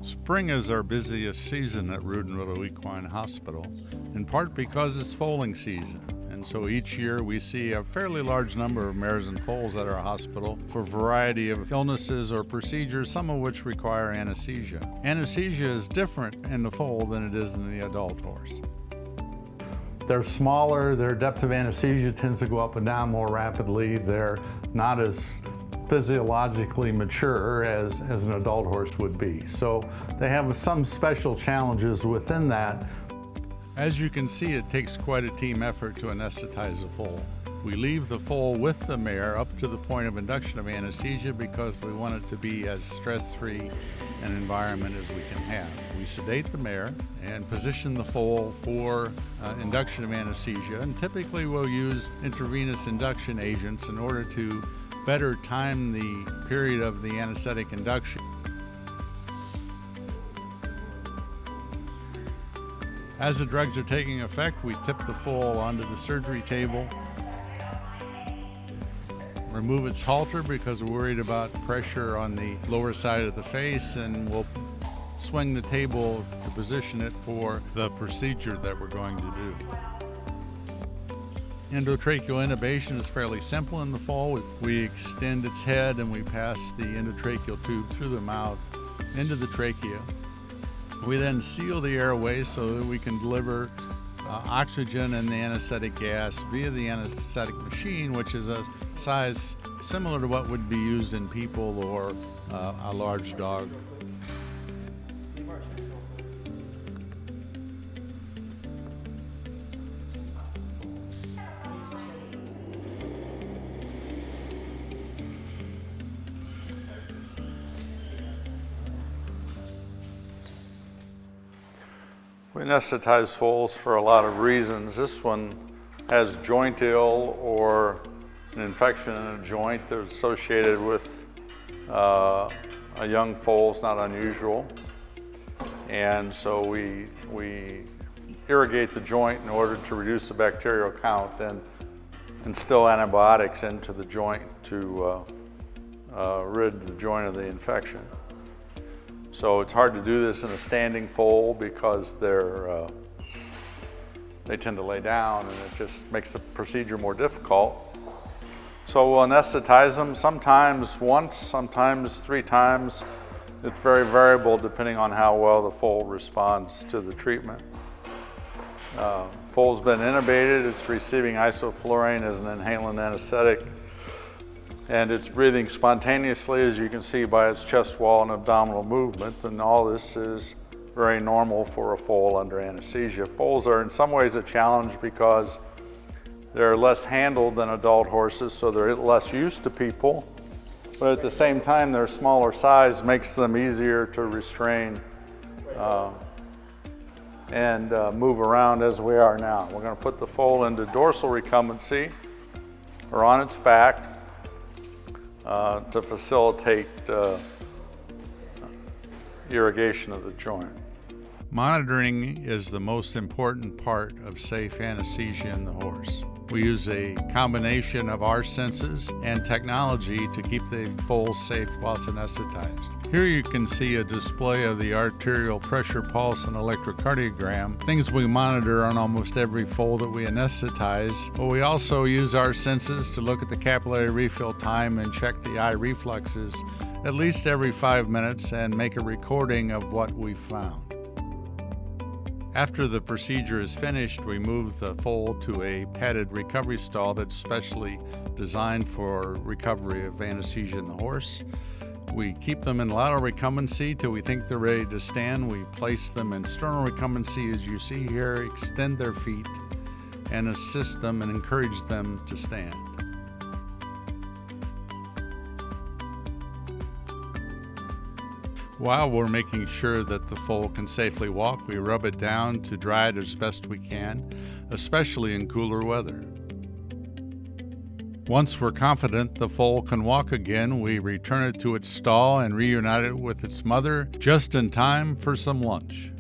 Spring is our busiest season at Rood Riddle Equine Hospital, in part because it's foaling season. And so each year we see a fairly large number of mares and foals at our hospital for a variety of illnesses or procedures, some of which require anesthesia. Anesthesia is different in the foal than it is in the adult horse. They're smaller, their depth of anesthesia tends to go up and down more rapidly. They're not as physiologically mature as an adult horse would be. So they have some special challenges within that. As you can see, it takes quite a team effort to anesthetize a foal. We leave the foal with the mare up to the point of induction of anesthesia because we want it to be as stress-free an environment as we can have. We sedate the mare and position the foal for induction of anesthesia, and typically we'll use intravenous induction agents in order to better time the period of the anesthetic induction. As the drugs are taking effect, we tip the foal onto the surgery table, remove its halter because we're worried about pressure on the lower side of the face, and we'll swing the table to position it for the procedure that we're going to do. Endotracheal intubation is fairly simple in the foal. We extend its head and we pass the endotracheal tube through the mouth into the trachea. We then seal the airways so that we can deliver oxygen and the anesthetic gas via the anesthetic machine, which is a size similar to what would be used in people or a large dog. We anesthetize foals for a lot of reasons. This one has joint ill or an infection in a joint that's associated with a young foal. It's not unusual. And so we irrigate the joint in order to reduce the bacterial count and instill antibiotics into the joint to rid the joint of the infection. So it's hard to do this in a standing foal because they tend to lay down, and it just makes the procedure more difficult. So we'll anesthetize them sometimes once, sometimes 3 times. It's very variable depending on how well the foal responds to the treatment. Foal's been intubated, it's receiving isoflurane as an inhalant anesthetic, and it's breathing spontaneously, as you can see by its chest wall and abdominal movement, and all this is very normal for a foal under anesthesia. Foals are in some ways a challenge because they're less handled than adult horses, so they're less used to people, but at the same time their smaller size makes them easier to restrain and move around as we are now. We're going to put the foal into dorsal recumbency or on its back to facilitate irrigation of the joint. Monitoring is the most important part of safe anesthesia in the horse. We use a combination of our senses and technology to keep the foal safe while it's anesthetized. Here you can see a display of the arterial pressure pulse and electrocardiogram, things we monitor on almost every foal that we anesthetize. But we also use our senses to look at the capillary refill time and check the eye reflexes at least every 5 minutes and make a recording of what we found. After the procedure is finished, we move the foal to a padded recovery stall that's specially designed for recovery of anesthesia in the horse. We keep them in lateral recumbency till we think they're ready to stand. We place them in sternal recumbency, as you see here, extend their feet, and assist them and encourage them to stand. While we're making sure that the foal can safely walk, we rub it down to dry it as best we can, especially in cooler weather. Once we're confident the foal can walk again, we return it to its stall and reunite it with its mother just in time for some lunch.